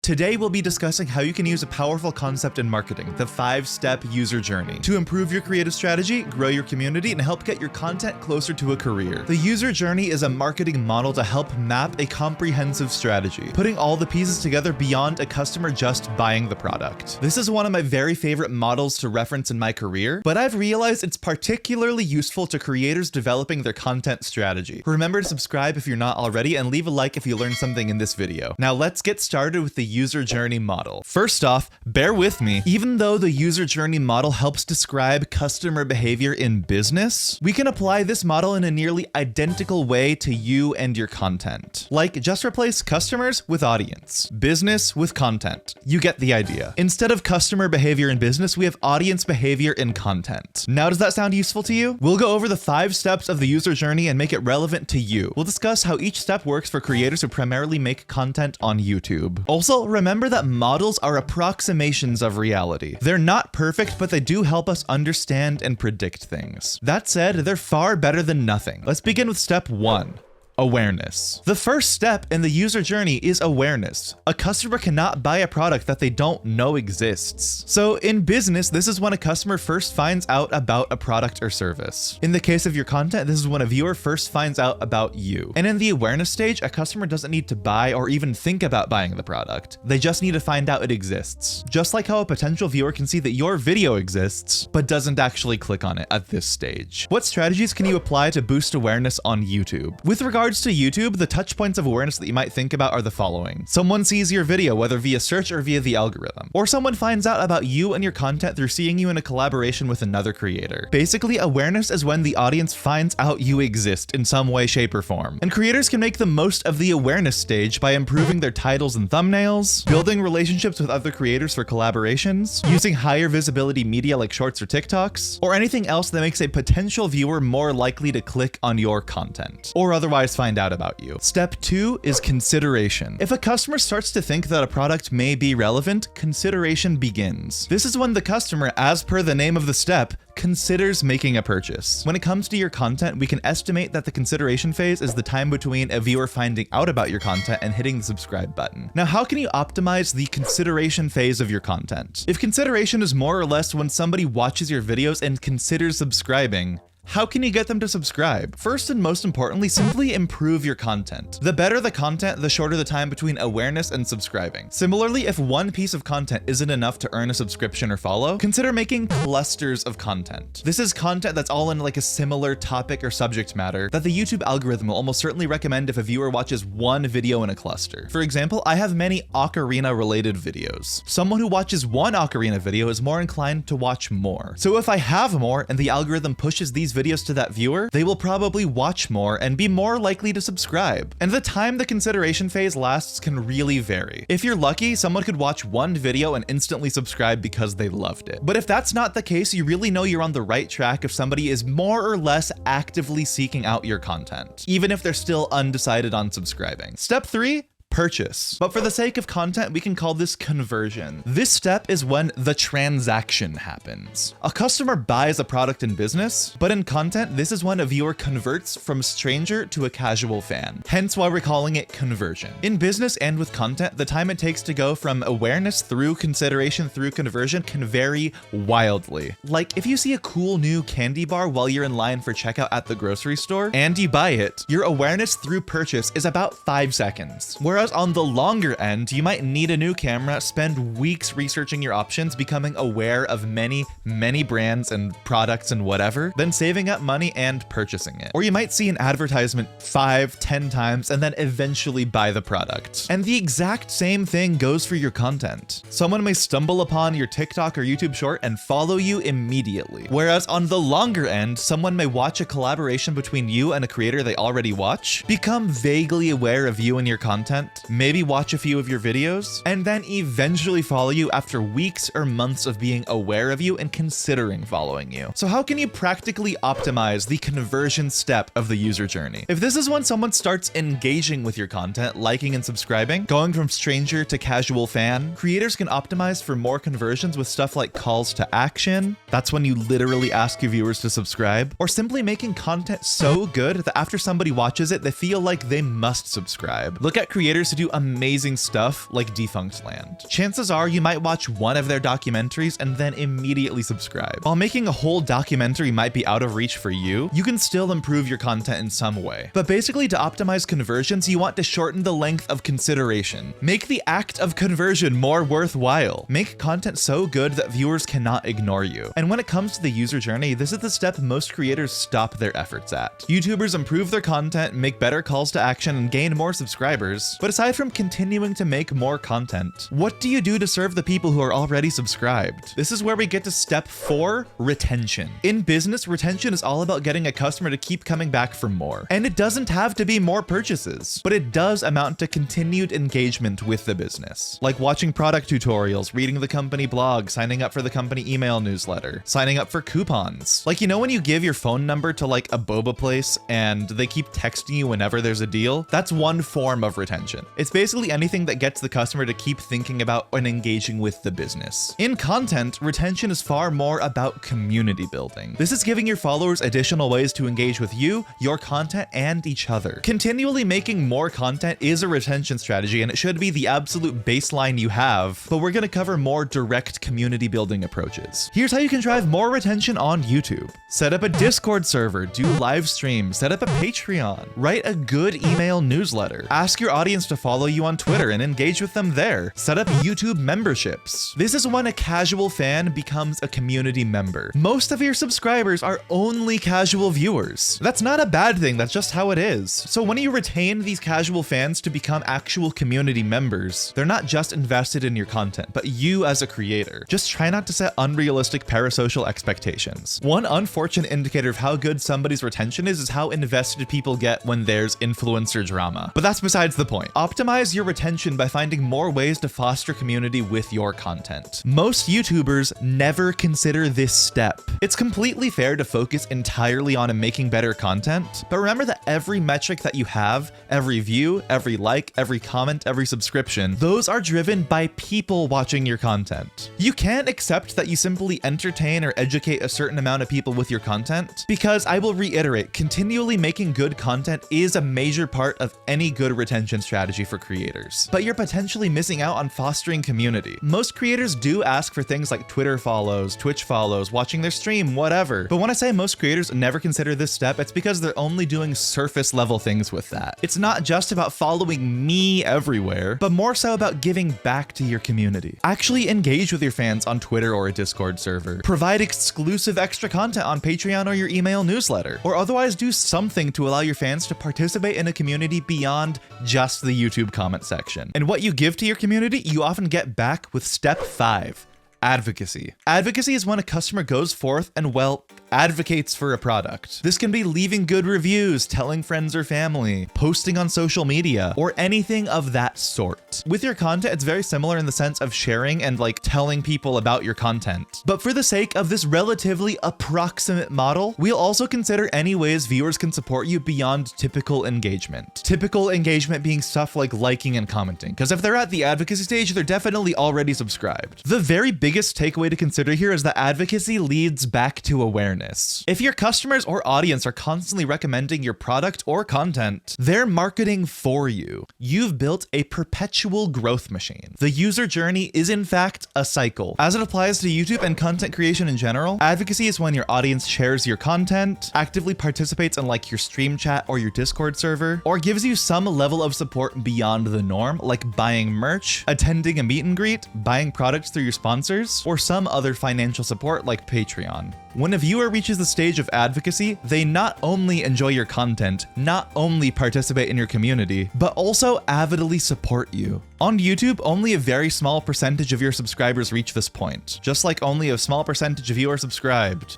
Today we'll be discussing how you can use a powerful concept in marketing, the 5-step user journey, to improve your creative strategy, grow your community, and help get your content closer to a career. The user journey is a marketing model to help map a comprehensive strategy, putting all the pieces together beyond a customer just buying the product. This is one of my very favorite models to reference in my career, but I've realized it's particularly useful to creators developing their content strategy. Remember to subscribe if you're not already, and leave a like if you learned something in this video. Now let's get started with the user journey model. First off, bear with me. Even though the user journey model helps describe customer behavior in business, we can apply this model in a nearly identical way to you and your content. Like, just replace customers with audience, business with content. You get the idea. Instead of customer behavior in business, we have audience behavior in content. Now, does that sound useful to you? We'll go over the 5 steps of the user journey and make it relevant to you. We'll discuss how each step works for creators who primarily make content on YouTube. Also, remember that models are approximations of reality. They're not perfect, but they do help us understand and predict things. That said, they're far better than nothing. Let's begin with step 1. Awareness. The first step in the user journey is awareness. A customer cannot buy a product that they don't know exists. So in business, this is when a customer first finds out about a product or service. In the case of your content, this is when a viewer first finds out about you. And in the awareness stage, a customer doesn't need to buy or even think about buying the product. They just need to find out it exists. Just like how a potential viewer can see that your video exists, but doesn't actually click on it at this stage. What strategies can you apply to boost awareness on YouTube? With regards to YouTube, the touch points of awareness that you might think about are the following. Someone sees your video, whether via search or via the algorithm. Or someone finds out about you and your content through seeing you in a collaboration with another creator. Basically, awareness is when the audience finds out you exist in some way, shape, or form. And creators can make the most of the awareness stage by improving their titles and thumbnails, building relationships with other creators for collaborations, using higher visibility media like shorts or TikToks, or anything else that makes a potential viewer more likely to click on your content, or otherwise find out about you. Step 2 is consideration. If a customer starts to think that a product may be relevant, consideration begins. This is when the customer, as per the name of the step, considers making a purchase. When it comes to your content, we can estimate that the consideration phase is the time between a viewer finding out about your content and hitting the subscribe button. Now, how can you optimize the consideration phase of your content? If consideration is more or less when somebody watches your videos and considers subscribing, how can you get them to subscribe? First and most importantly, simply improve your content. The better the content, the shorter the time between awareness and subscribing. Similarly, if one piece of content isn't enough to earn a subscription or follow, consider making clusters of content. This is content that's all in like a similar topic or subject matter that the YouTube algorithm will almost certainly recommend if a viewer watches one video in a cluster. For example, I have many ocarina related videos. Someone who watches one ocarina video is more inclined to watch more. So if I have more and the algorithm pushes these videos to that viewer, they will probably watch more and be more likely to subscribe. And the time the consideration phase lasts can really vary. If you're lucky, someone could watch one video and instantly subscribe because they loved it. But if that's not the case, you really know you're on the right track if somebody is more or less actively seeking out your content, even if they're still undecided on subscribing. Step 3. Purchase. But for the sake of content, we can call this conversion. This step is when the transaction happens. A customer buys a product in business, but in content, this is when a viewer converts from stranger to a casual fan. Hence why we're calling it conversion. In business and with content, the time it takes to go from awareness through consideration through conversion can vary wildly. Like, if you see a cool new candy bar while you're in line for checkout at the grocery store and you buy it, your awareness through purchase is about 5 seconds. Whereas on the longer end, you might need a new camera, spend weeks researching your options, becoming aware of many brands and products and whatever, then saving up money and purchasing it. Or you might see an advertisement 5-10 times and then eventually buy the product. And the exact same thing goes for your content. Someone may stumble upon your TikTok or YouTube short and follow you immediately. Whereas on the longer end, someone may watch a collaboration between you and a creator they already watch, become vaguely aware of you and your content, maybe watch a few of your videos, and then eventually follow you after weeks or months of being aware of you and considering following you. So how can you practically optimize the conversion step of the user journey? If this is when someone starts engaging with your content, liking and subscribing, going from stranger to casual fan, creators can optimize for more conversions with stuff like calls to action. That's when you literally ask your viewers to subscribe, or simply making content so good that after somebody watches it, they feel like they must subscribe. Look at creators creators who do amazing stuff like Defunct Land. Chances are you might watch one of their documentaries and then immediately subscribe. While making a whole documentary might be out of reach for you, you can still improve your content in some way. But basically, to optimize conversions, you want to shorten the length of consideration. Make the act of conversion more worthwhile. Make content so good that viewers cannot ignore you. And when it comes to the user journey, this is the step most creators stop their efforts at. YouTubers improve their content, make better calls to action, and gain more subscribers. But aside from continuing to make more content, what do you do to serve the people who are already subscribed? This is where we get to step 4, retention. In business, retention is all about getting a customer to keep coming back for more. And it doesn't have to be more purchases, but it does amount to continued engagement with the business. Like watching product tutorials, reading the company blog, signing up for the company email newsletter, signing up for coupons. Like, you know when you give your phone number to like a boba place and they keep texting you whenever there's a deal? That's one form of retention. It's basically anything that gets the customer to keep thinking about and engaging with the business. In content, retention is far more about community building. This is giving your followers additional ways to engage with you, your content, and each other. Continually making more content is a retention strategy, and it should be the absolute baseline you have, but we're going to cover more direct community building approaches. Here's how you can drive more retention on YouTube. Set up a Discord server, do live streams, set up a Patreon, write a good email newsletter, ask your audience to follow you on Twitter and engage with them there, set up YouTube memberships. This is when a casual fan becomes a community member. Most of your subscribers are only casual viewers. That's not a bad thing, that's just how it is. So when you retain these casual fans to become actual community members, they're not just invested in your content, but you as a creator. Just try not to set unrealistic parasocial expectations. One unfortunate indicator of how good somebody's retention is how invested people get when there's influencer drama. But that's besides the point. Optimize your retention by finding more ways to foster community with your content. Most YouTubers never consider this step. It's completely fair to focus entirely on making better content, but remember that every metric that you have, every view, every like, every comment, every subscription, those are driven by people watching your content. You can't accept that you simply entertain or educate a certain amount of people with your content, because I will reiterate, continually making good content is a major part of any good retention strategy for creators. But you're potentially missing out on fostering community. Most creators do ask for things like Twitter follows, Twitch follows, watching their stream, whatever. But when I say most creators never consider this step, it's because they're only doing surface level things with that. It's not just about following me everywhere, but more so about giving back to your community. Actually engage with your fans on Twitter or a Discord server. Provide exclusive extra content on Patreon or your email newsletter, or otherwise do something to allow your fans to participate in a community beyond just the YouTube comment section. And what you give to your community, you often get back with step 5. Advocacy. Advocacy is when a customer goes forth and, well, advocates for a product. This can be leaving good reviews, telling friends or family, posting on social media, or anything of that sort. With your content, it's very similar in the sense of sharing and like telling people about your content. But for the sake of this relatively approximate model, we'll also consider any ways viewers can support you beyond typical engagement. Typical engagement being stuff like liking and commenting, because if they're at the advocacy stage, they're definitely already subscribed. The very biggest takeaway to consider here is that advocacy leads back to awareness. If your customers or audience are constantly recommending your product or content, they're marketing for you. You've built a perpetual growth machine. The user journey is in fact a cycle. As it applies to YouTube and content creation in general, advocacy is when your audience shares your content, actively participates in like your stream chat or your Discord server, or gives you some level of support beyond the norm, like buying merch, attending a meet and greet, buying products through your sponsors, or some other financial support like Patreon. When a viewer reaches the stage of advocacy, they not only enjoy your content, not only participate in your community, but also avidly support you. On YouTube, only a very small percentage of your subscribers reach this point, just like only a small percentage of you are subscribed.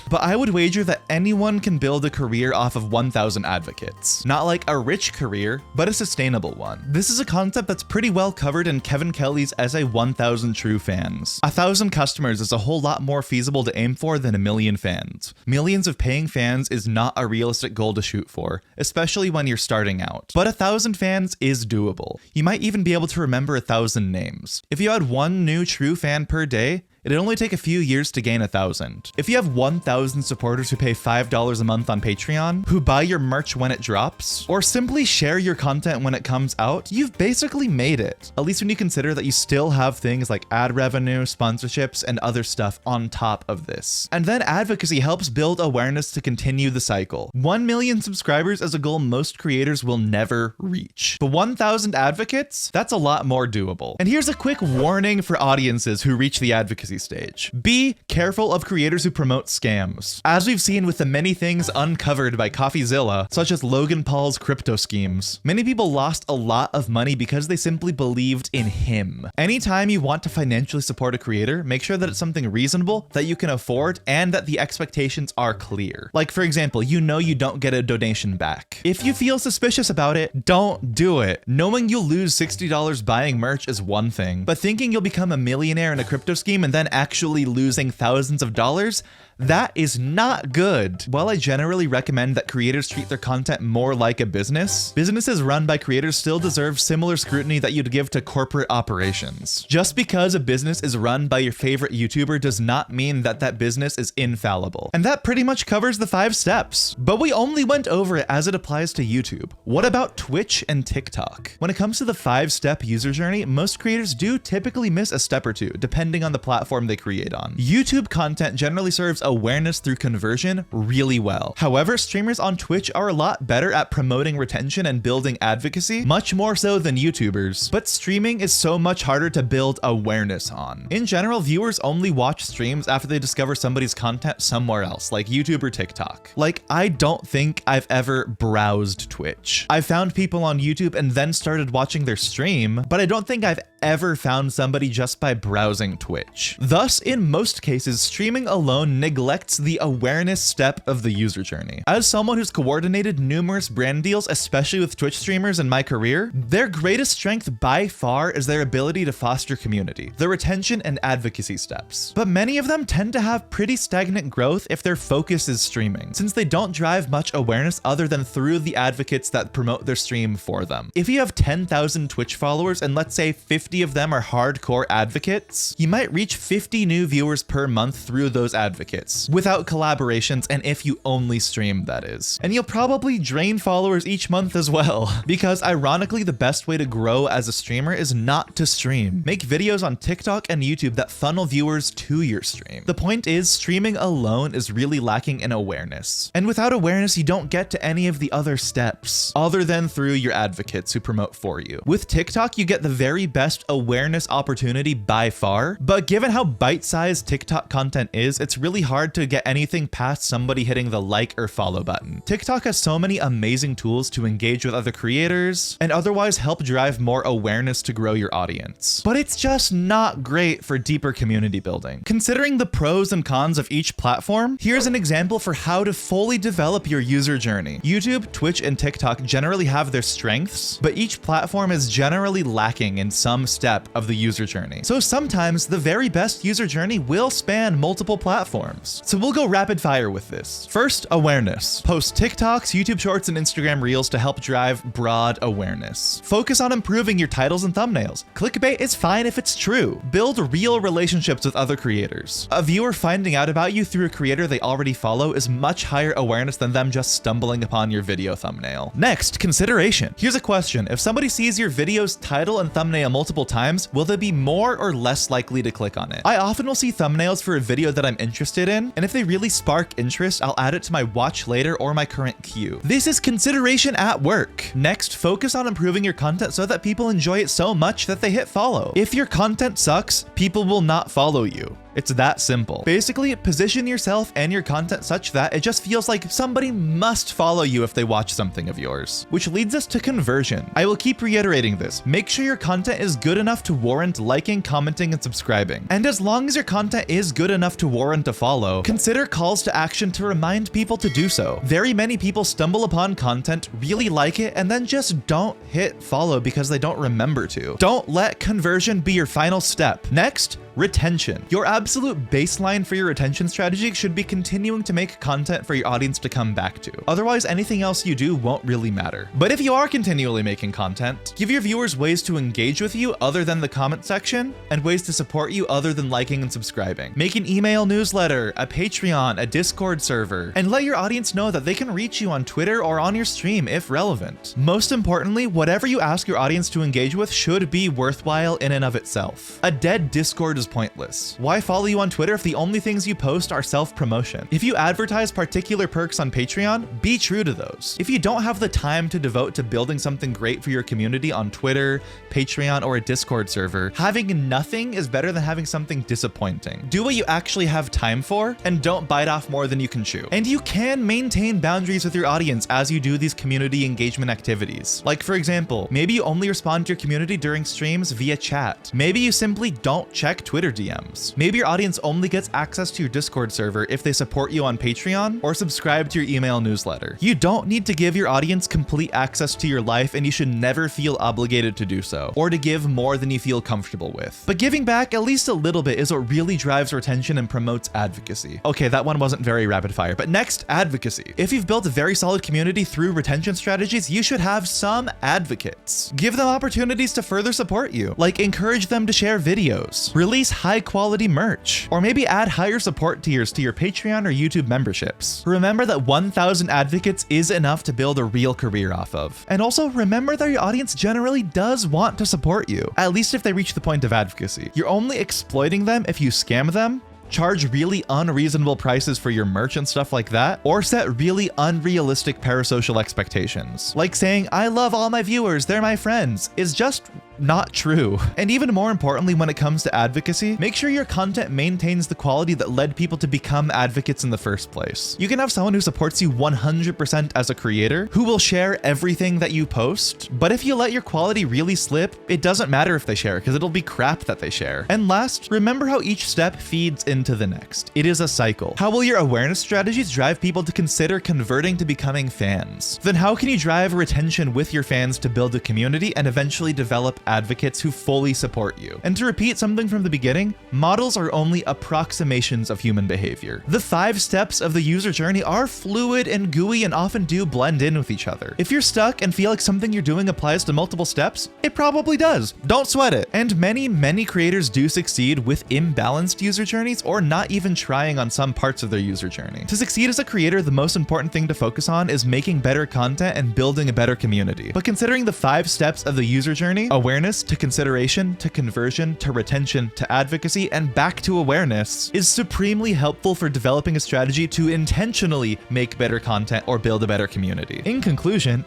But I would wager that anyone can build a career off of 1,000 advocates. Not like a rich career, but a sustainable one. This is a concept that's pretty well covered in Kevin Kelly's essay 1,000 True Fans. 1,000 customers is a whole lot more feasible to aim for than 1 million fans. Millions of paying fans is not a realistic goal to shoot for, especially when you're starting out. But 1,000 fans is doable. You might even be able to remember 1,000 names. If you had one new true fan per day, It'd only take a few years to gain 1,000. If you have 1,000 supporters who pay $5 a month on Patreon, who buy your merch when it drops, or simply share your content when it comes out, you've basically made it. At least when you consider that you still have things like ad revenue, sponsorships, and other stuff on top of this. And then advocacy helps build awareness to continue the cycle. 1 million subscribers is a goal most creators will never reach. But 1,000 advocates? That's a lot more doable. And here's a quick warning for audiences who reach the advocacy stage. Be careful of creators who promote scams. As we've seen with the many things uncovered by CoffeeZilla, such as Logan Paul's crypto schemes, many people lost a lot of money because they simply believed in him. Anytime you want to financially support a creator, make sure that it's something reasonable, that you can afford, and that the expectations are clear. Like, for example, you know you don't get a donation back. If you feel suspicious about it, don't do it. Knowing you'll lose $60 buying merch is one thing, but thinking you'll become a millionaire in a crypto scheme and then actually losing thousands of dollars, that is not good. While I generally recommend that creators treat their content more like a business, businesses run by creators still deserve similar scrutiny that you'd give to corporate operations. Just because a business is run by your favorite YouTuber does not mean that that business is infallible. And that pretty much covers the 5 steps. But we only went over it as it applies to YouTube. What about Twitch and TikTok? When it comes to the 5-step user journey, most creators do typically miss a step or two, depending on the platform they create on. YouTube content generally serves awareness through conversion really well. However, streamers on Twitch are a lot better at promoting retention and building advocacy, much more so than YouTubers. But streaming is so much harder to build awareness on. In general, viewers only watch streams after they discover somebody's content somewhere else, like YouTube or TikTok. Like, I don't think I've ever browsed Twitch. I found people on YouTube and then started watching their stream, but I don't think I've ever found somebody just by browsing Twitch. Thus, in most cases, streaming alone neglects the awareness step of the user journey. As someone who's coordinated numerous brand deals, especially with Twitch streamers in my career, their greatest strength by far is their ability to foster community, the retention and advocacy steps. But many of them tend to have pretty stagnant growth if their focus is streaming, since they don't drive much awareness other than through the advocates that promote their stream for them. If you have 10,000 Twitch followers and let's say 50 of them are hardcore advocates, you might reach 50 new viewers per month through those advocates, without collaborations and if you only stream, that is. And you'll probably drain followers each month as well, because ironically the best way to grow as a streamer is not to stream. Make videos on TikTok and YouTube that funnel viewers to your stream. The point is, streaming alone is really lacking in awareness. And without awareness, you don't get to any of the other steps, other than through your advocates who promote for you. With TikTok, you get the very best awareness opportunity by far, but given how bite-sized TikTok content is, it's really hard to get anything past somebody hitting the like or follow button. TikTok has so many amazing tools to engage with other creators and otherwise help drive more awareness to grow your audience. But it's just not great for deeper community building. Considering the pros and cons of each platform, here's an example for how to fully develop your user journey. YouTube, Twitch, and TikTok generally have their strengths, but each platform is generally lacking in some step of the user journey. So sometimes the very best user journey will span multiple platforms. So we'll go rapid fire with this. First, awareness. Post TikToks, YouTube Shorts, and Instagram Reels to help drive broad awareness. Focus on improving your titles and thumbnails. Clickbait is fine if it's true. Build real relationships with other creators. A viewer finding out about you through a creator they already follow is much higher awareness than them just stumbling upon your video thumbnail. Next, consideration. Here's a question. If somebody sees your video's title and thumbnail multiple times, will they be more or less likely to click on it? I often will see thumbnails for a video that I'm interested in, and if they really spark interest, I'll add it to my watch later or my current queue. This is consideration at work. Next, focus on improving your content so that people enjoy it so much that they hit follow. If your content sucks, people will not follow you. It's that simple. Basically, position yourself and your content such that it just feels like somebody must follow you if they watch something of yours. Which leads us to conversion. I will keep reiterating this. Make sure your content is good enough to warrant liking, commenting, and subscribing. And as long as your content is good enough to warrant a follow, consider calls to action to remind people to do so. Very many people stumble upon content, really like it, and then just don't hit follow because they don't remember to. Don't let conversion be your final step. Next, Retention. Your absolute baseline for your retention strategy should be continuing to make content for your audience to come back to. Otherwise, anything else you do won't really matter. But if you are continually making content, give your viewers ways to engage with you other than the comment section, and ways to support you other than liking and subscribing. Make an email newsletter, a Patreon, a Discord server, and let your audience know that they can reach you on Twitter or on your stream if relevant. Most importantly, whatever you ask your audience to engage with should be worthwhile in and of itself. A dead Discord is pointless. Why follow you on Twitter if the only things you post are self-promotion? If you advertise particular perks on Patreon, be true to those. If you don't have the time to devote to building something great for your community on Twitter, Patreon, or a Discord server, having nothing is better than having something disappointing. Do what you actually have time for, and don't bite off more than you can chew. And you can maintain boundaries with your audience as you do these community engagement activities. Like, for example, maybe you only respond to your community during streams via chat. Maybe you simply don't check Twitter DMs. Maybe your audience only gets access to your Discord server if they support you on Patreon or subscribe to your email newsletter. You don't need to give your audience complete access to your life, and you should never feel obligated to do so, or to give more than you feel comfortable with. But giving back at least a little bit is what really drives retention and promotes advocacy. Okay, that one wasn't very rapid fire, but next, advocacy. If you've built a very solid community through retention strategies, you should have some advocates. Give them opportunities to further support you, like encourage them to share videos, release high quality merch, or maybe add higher support tiers to your Patreon or YouTube memberships. Remember that 1,000 advocates is enough to build a real career off of. And also remember that your audience generally does want to support you, at least if they reach the point of advocacy. You're only exploiting them if you scam them, charge really unreasonable prices for your merch and stuff like that, or set really unrealistic parasocial expectations. Like saying, I love all my viewers, they're my friends, is just not true. And even more importantly, when it comes to advocacy, make sure your content maintains the quality that led people to become advocates in the first place. You can have someone who supports you 100% as a creator, who will share everything that you post, but if you let your quality really slip, it doesn't matter if they share, because it'll be crap that they share. And last, remember how each step feeds into the next. It is a cycle. How will your awareness strategies drive people to consider converting to becoming fans? Then how can you drive retention with your fans to build a community and eventually develop advocates who fully support you? And to repeat something from the beginning, models are only approximations of human behavior. The 5 steps of the user journey are fluid and gooey and often do blend in with each other. If you're stuck and feel like something you're doing applies to multiple steps, it probably does. Don't sweat it. And many creators do succeed with imbalanced user journeys or not even trying on some parts of their user journey. To succeed as a creator, the most important thing to focus on is making better content and building a better community. But considering the 5 steps of the user journey, awareness to consideration to conversion to retention to advocacy and back to awareness, is supremely helpful for developing a strategy to intentionally make better content or build a better community. In conclusion,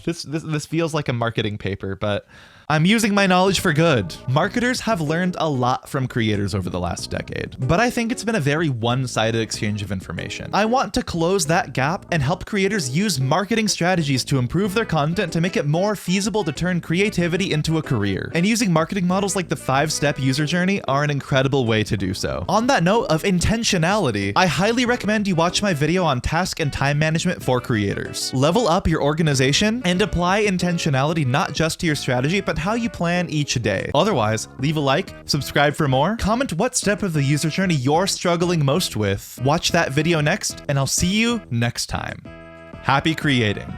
this feels like a marketing paper, but I'm using my knowledge for good. Marketers have learned a lot from creators over the last decade, but I think it's been a very one-sided exchange of information. I want to close that gap and help creators use marketing strategies to improve their content to make it more feasible to turn creativity into a career. And using marketing models like the 5-step user journey are an incredible way to do so. On that note of intentionality, I highly recommend you watch my video on task and time management for creators. Level up your organization and apply intentionality not just to your strategy, but how you plan each day. Otherwise, leave a like, subscribe for more, comment what step of the user journey you're struggling most with, watch that video next, and I'll see you next time. Happy creating.